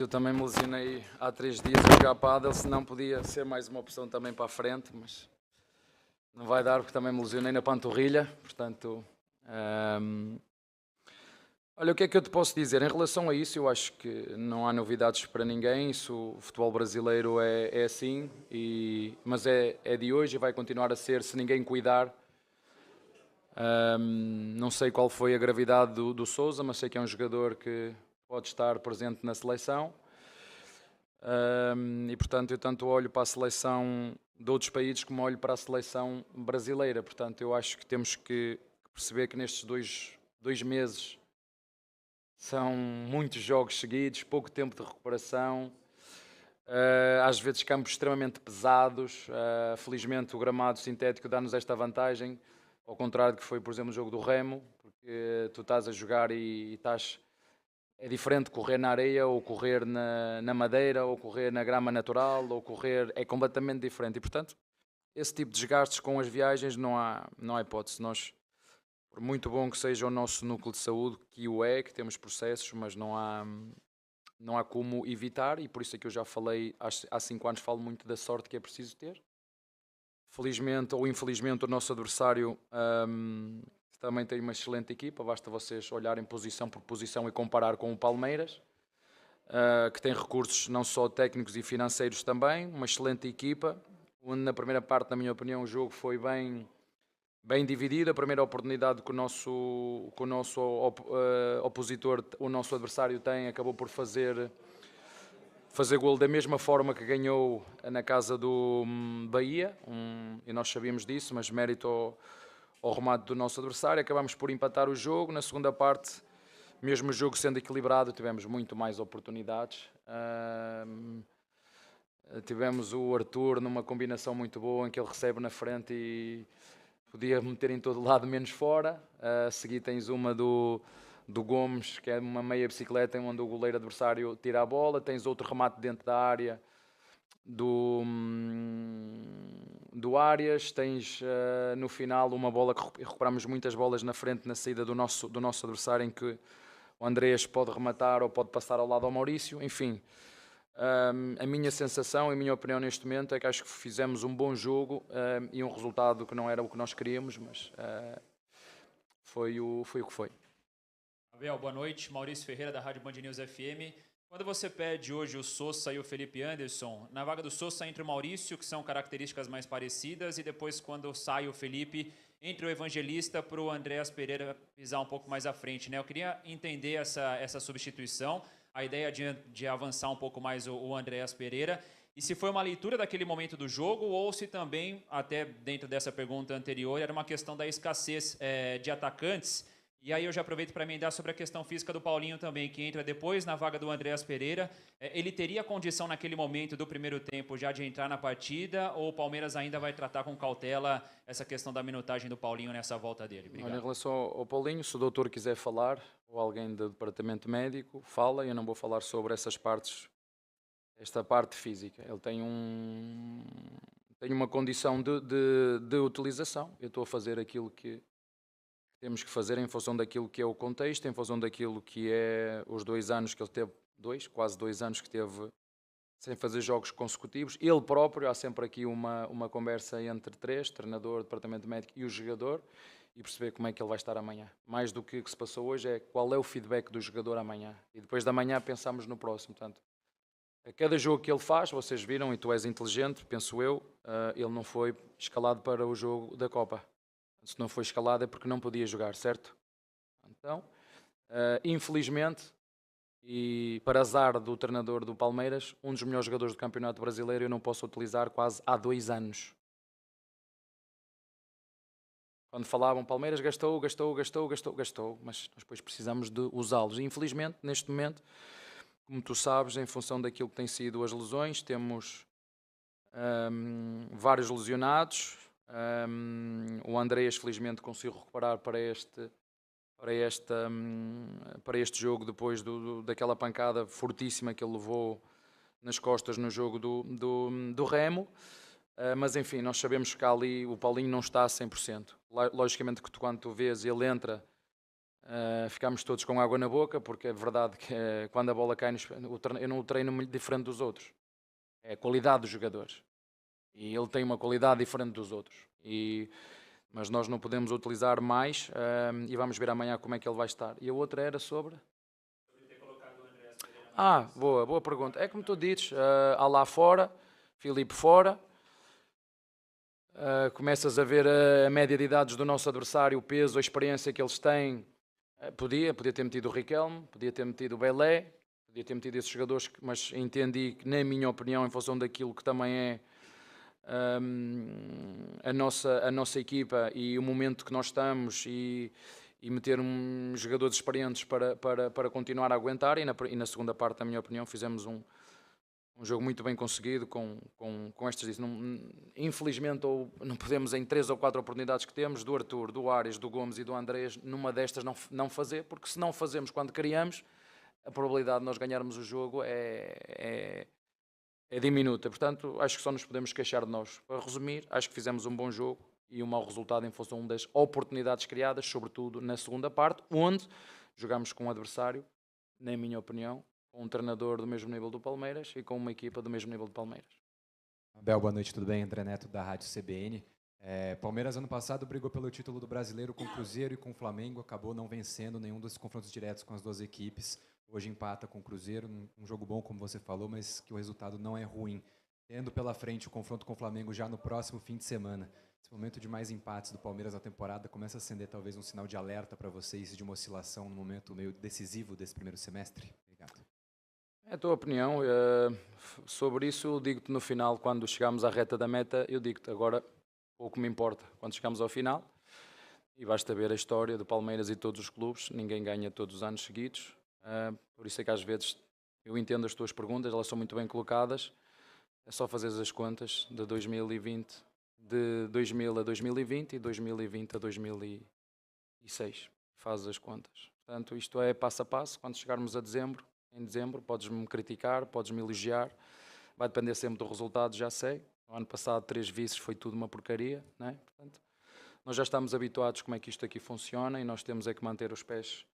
Eu também me lesionei há 3 dias a jogar pádel, se não podia ser mais uma opção também para a frente, mas não vai dar porque também me lesionei na panturrilha, portanto... Olha, o que é que eu te posso dizer? Em relação a isso, eu acho que não há novidades para ninguém, isso, o futebol brasileiro é assim, mas é de hoje e vai continuar a ser se ninguém cuidar. Não sei qual foi a gravidade do Sousa, mas sei que é um jogador que pode estar presente na seleção. E portanto eu tanto olho para a seleção de outros países como olho para a seleção brasileira. Portanto eu acho que temos que perceber que nestes dois meses são muitos jogos seguidos, pouco tempo de recuperação, às vezes campos extremamente pesados. Felizmente o gramado sintético dá-nos esta vantagem, ao contrário do que foi, por exemplo, o jogo do Remo, porque tu estás a jogar e estás... É diferente correr na areia ou correr na madeira ou correr na grama natural ou correr... É completamente diferente e, portanto, esse tipo de desgastes com as viagens não há hipótese. Nós, por muito bom que seja o nosso núcleo de saúde, que o é, que temos processos, mas não há como evitar, e por isso é que eu já falei, há 5 anos falo muito da sorte que é preciso ter. Felizmente ou infelizmente o nosso adversário também tem uma excelente equipa, basta vocês olharem posição por posição e comparar com o Palmeiras, que tem recursos não só técnicos e financeiros também, uma excelente equipa, onde na primeira parte, na minha opinião, o jogo foi bem dividido. A primeira oportunidade que o nosso opositor, o nosso adversário tem, acabou por fazer golo da mesma forma que ganhou na casa do Bahia, e nós sabíamos disso, mas mérito ao remate do nosso adversário. Acabamos por empatar o jogo. Na segunda parte, mesmo o jogo sendo equilibrado, tivemos muito mais oportunidades. Tivemos o Arthur numa combinação muito boa em que ele recebe na frente e podia meter em todo lado menos fora. A seguir tens uma do Gomes, que é uma meia bicicleta onde o goleiro adversário tira a bola. Tens outro remate dentro da área do Arias. Tens no final uma bola que recuperamos muitas bolas na frente na saída do nosso adversário, em que o Andrés pode rematar ou pode passar ao lado ao Maurício. Enfim, a minha sensação, a minha opinião neste momento é que acho que fizemos um bom jogo e um resultado que não era o que nós queríamos, mas foi o que foi. Abel, boa noite. Maurício Ferreira, da Rádio Band News FM. Quando você pede hoje o Sousa e o Felipe Anderson, na vaga do Sousa entra o Maurício, que são características mais parecidas, e depois quando sai o Felipe, entre o Evangelista para o Andréas Pereira pisar um pouco mais à frente, né? Eu queria entender essa substituição, a ideia de avançar um pouco mais o Andréas Pereira, e se foi uma leitura daquele momento do jogo, ou se também, até dentro dessa pergunta anterior, era uma questão da escassez de atacantes. E aí eu já aproveito para emendar sobre a questão física do Paulinho também, que entra depois na vaga do Andréas Pereira. Ele teria condição naquele momento do primeiro tempo já de entrar na partida, ou o Palmeiras ainda vai tratar com cautela essa questão da minutagem do Paulinho nessa volta dele? Obrigado. Olha, em relação ao Paulinho, se o doutor quiser falar, ou alguém do departamento médico, fala. Eu não vou falar sobre essas partes, esta parte física. Ele tem uma condição de utilização. Eu estou a fazer aquilo que temos que fazer em função daquilo que é o contexto, em função daquilo que é os 2 anos que ele teve, quase 2 anos que teve sem fazer jogos consecutivos. Ele próprio, há sempre aqui uma conversa entre 3, treinador, departamento médico e o jogador, e perceber como é que ele vai estar amanhã. Mais do que o que se passou hoje é qual é o feedback do jogador amanhã. E depois da manhã pensamos no próximo. Portanto, a cada jogo que ele faz, vocês viram, e tu és inteligente, penso eu, ele não foi escalado para o jogo da Copa. Se não foi escalado é porque não podia jogar, certo? Então, infelizmente, e para azar do treinador do Palmeiras, um dos melhores jogadores do Campeonato Brasileiro eu não posso utilizar quase há 2 anos. Quando falavam Palmeiras gastou, mas nós depois precisamos de usá-los. E infelizmente, neste momento, como tu sabes, em função daquilo que têm sido as lesões, temos vários lesionados. O Andrés felizmente conseguiu recuperar para este jogo depois daquela pancada fortíssima que ele levou nas costas no jogo do Remo. Mas enfim, nós sabemos que ali o Paulinho não está a 100%. Logicamente que quando tu vês ele entra ficámos todos com água na boca, porque é verdade que quando a bola cai, eu não o treino muito diferente dos outros. É a qualidade dos jogadores. E ele tem uma qualidade diferente dos outros. Mas nós não podemos utilizar mais e vamos ver amanhã como é que ele vai estar. E a outra era sobre? Boa pergunta. É como tu dizes, há lá fora, Filipe fora, começas a ver a média de idades do nosso adversário, o peso, a experiência que eles têm. Podia ter metido o Riquelme, podia ter metido o Belé, podia ter metido esses jogadores, mas entendi que, na minha opinião, em função daquilo que também é a nossa equipa e o momento que nós estamos e meter jogadores experientes para continuar a aguentar e na segunda parte, na minha opinião, fizemos um jogo muito bem conseguido com estas. Infelizmente, não podemos, em 3 ou 4 oportunidades que temos, do Arthur, do Ares, do Gomes e do Andrés, numa destas não fazer, porque se não fazemos quando criamos, a probabilidade de nós ganharmos o jogo é diminuta. Portanto, acho que só nos podemos queixar de nós. Para resumir, acho que fizemos um bom jogo e um mau resultado em função das oportunidades criadas, sobretudo na segunda parte, onde jogámos com um adversário, na minha opinião, com um treinador do mesmo nível do Palmeiras e com uma equipa do mesmo nível do Palmeiras. Abel, boa noite, tudo bem? André Neto, da Rádio CBN. Palmeiras, ano passado, brigou pelo título do Brasileiro com o Cruzeiro e com o Flamengo, acabou não vencendo nenhum dos confrontos diretos com as duas equipes. Hoje empata com o Cruzeiro, um jogo bom, como você falou, mas que o resultado não é ruim. Tendo pela frente o confronto com o Flamengo já no próximo fim de semana, esse momento de mais empates do Palmeiras na temporada começa a acender talvez um sinal de alerta para vocês de uma oscilação no momento meio decisivo desse primeiro semestre? Obrigado. É a tua opinião. Sobre isso, digo-te no final, quando chegamos à reta da meta, eu digo-te agora, pouco me importa. Quando chegamos ao final, e basta ver a história do Palmeiras e todos os clubes, ninguém ganha todos os anos seguidos. Por isso é que às vezes eu entendo as tuas perguntas, elas são muito bem colocadas. É só fazer as contas de 2020, de 2000 a 2020 e 2020 a 2006. Fazes as contas. Portanto, isto é passo a passo. Quando chegarmos a dezembro, em dezembro, podes-me criticar, podes-me elogiar. Vai depender sempre do resultado, já sei. No ano passado, 3 vices, foi tudo uma porcaria, não é? Portanto, nós já estamos habituados como é que isto aqui funciona e nós temos é que manter os pés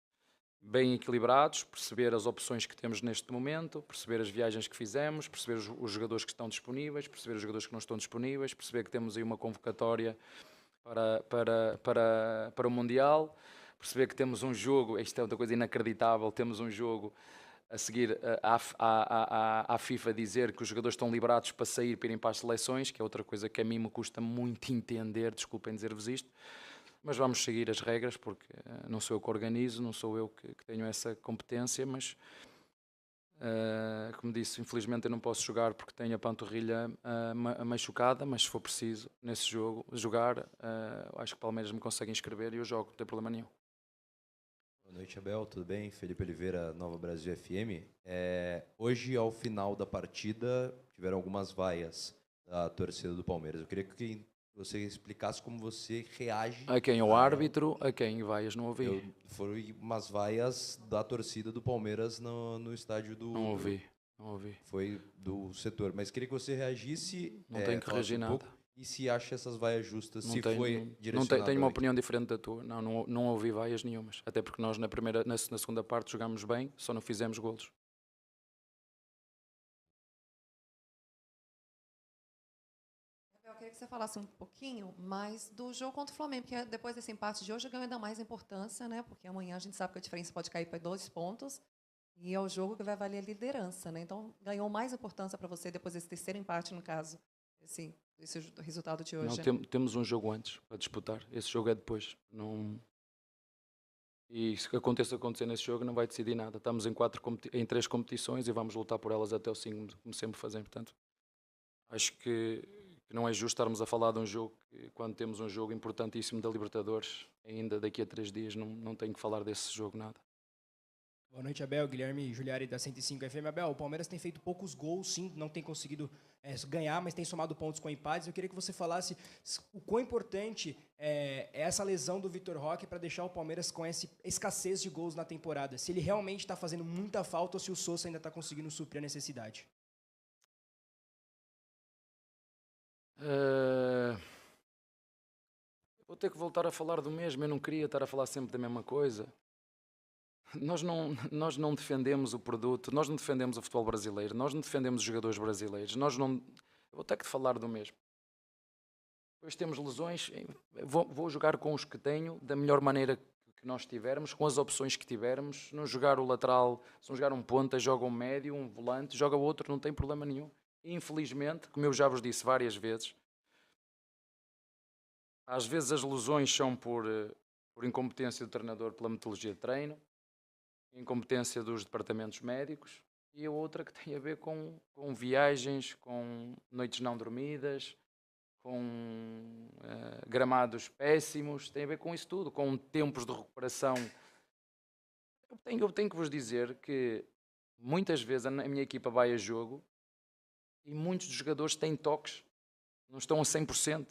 bem equilibrados, perceber as opções que temos neste momento, perceber as viagens que fizemos, perceber os jogadores que estão disponíveis, perceber os jogadores que não estão disponíveis, perceber que temos aí uma convocatória para o Mundial, perceber que temos um jogo, isto é outra coisa inacreditável, temos um jogo a seguir à FIFA dizer que os jogadores estão liberados para sair, para irem para as seleções, que é outra coisa que a mim me custa muito entender, desculpem dizer-vos isto, mas vamos seguir as regras, porque não sou eu que organizo, não sou eu que tenho essa competência, mas, como disse, infelizmente eu não posso jogar porque tenho a panturrilha machucada, mas se for preciso, nesse jogo, jogar, acho que o Palmeiras me consegue inscrever e eu jogo, não tem problema nenhum. Boa noite, Abel, tudo bem? Felipe Oliveira, Nova Brasil FM. Hoje, ao final da partida, tiveram algumas vaias da torcida do Palmeiras. Eu queria que você explicasse como você reage... A quem? O árbitro? A quem? Vaias? Não ouvi. Foram umas vaias da torcida do Palmeiras no estádio do... Não ouvi. Foi do setor. Mas queria que você reagisse... Não tenho que reagir nada. E se acha essas vaias justas, Não se tenho, foi direcionado... Não tenho uma opinião diferente da tua. Não ouvi vaias nenhumas. Até porque nós na segunda parte jogámos bem, só não fizemos golos. Eu queria que você falasse um pouquinho mais do jogo contra o Flamengo, porque depois desse empate de hoje ganhou ainda mais importância, né? Porque amanhã a gente sabe que a diferença pode cair para 2 pontos e é o jogo que vai valer a liderança, né? Então ganhou mais importância para você depois desse terceiro empate, no caso, esse resultado de hoje. Não, temos um jogo antes para disputar. Esse jogo é depois. Não... E se acontecer nesse jogo não vai decidir nada. Estamos em 3 competições e vamos lutar por elas até o 5, como sempre fazemos. Portanto, acho que não é justo estarmos a falar de um jogo que, quando temos um jogo importantíssimo da Libertadores, ainda daqui a 3 dias, não tenho que falar desse jogo nada. Boa noite, Abel. Guilherme Giuliari, da 105 FM. Abel, o Palmeiras tem feito poucos gols, sim, não tem conseguido ganhar, mas tem somado pontos com empates. Eu queria que você falasse o quão importante é essa lesão do Vitor Roque para deixar o Palmeiras com essa escassez de gols na temporada. Se ele realmente está fazendo muita falta ou se o Sousa ainda está conseguindo suprir a necessidade. Vou ter que voltar a falar do mesmo. Eu não queria estar a falar sempre da mesma coisa. nós não defendemos o produto, nós não defendemos o futebol brasileiro, nós não defendemos os jogadores brasileiros, nós não... Eu vou ter que falar do mesmo. Depois temos lesões, vou jogar com os que tenho, da melhor maneira que nós tivermos, com as opções que tivermos. Não jogar o lateral, se não jogar um ponta, joga um médio, um volante, joga outro, não tem problema nenhum. Infelizmente, como eu já vos disse várias vezes, às vezes as lesões são por incompetência do treinador pela metodologia de treino, incompetência dos departamentos médicos, e a outra que tem a ver com viagens, com noites não dormidas, com gramados péssimos, tem a ver com isso tudo, com tempos de recuperação. Eu tenho que vos dizer que muitas vezes a minha equipa vai a jogo e muitos dos jogadores têm toques, não estão a 100%.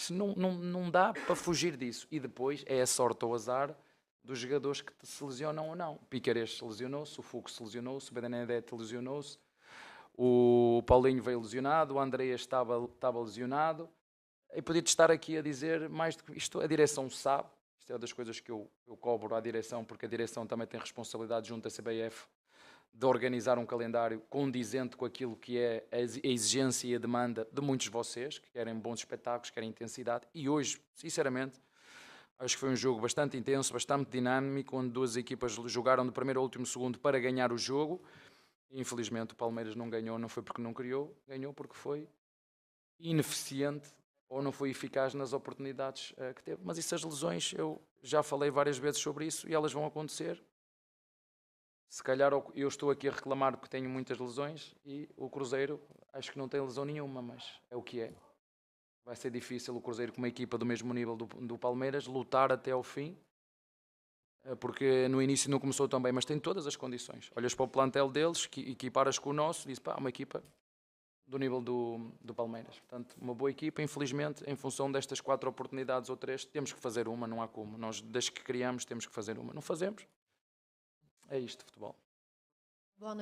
Não dá para fugir disso. E depois é a sorte ou azar dos jogadores que se lesionam ou não. O Piquerez se lesionou-se, o Fux se lesionou-se, o Benedetti lesionou-se, o Paulinho veio lesionado, o Andreas estava lesionado. E podia estar aqui a dizer mais do que isto. A direção sabe. Isto é uma das coisas que eu cobro à direção, porque a direção também tem responsabilidade junto à CBF de organizar um calendário condizente com aquilo que é a exigência e a demanda de muitos de vocês, que querem bons espetáculos, querem intensidade. E hoje, sinceramente, acho que foi um jogo bastante intenso, bastante dinâmico, onde duas equipas jogaram do primeiro ao último segundo para ganhar o jogo. E, infelizmente, o Palmeiras não ganhou, não foi porque não criou, ganhou porque foi ineficiente ou não foi eficaz nas oportunidades que teve. Mas essas lesões, eu já falei várias vezes sobre isso e elas vão acontecer. Se calhar eu estou aqui a reclamar porque tenho muitas lesões e o Cruzeiro acho que não tem lesão nenhuma, mas é o que é. Vai ser difícil o Cruzeiro, com uma equipa do mesmo nível do Palmeiras, lutar até ao fim, porque no início não começou tão bem, mas tem todas as condições. Olhas para o plantel deles, equiparas com o nosso, diz, pá, uma equipa do nível do Palmeiras. Portanto, uma boa equipa, infelizmente, em função destas 4 oportunidades ou 3, temos que fazer uma, não há como. Nós, desde que criamos, temos que fazer uma. Não fazemos. É isto, futebol. Boa noite.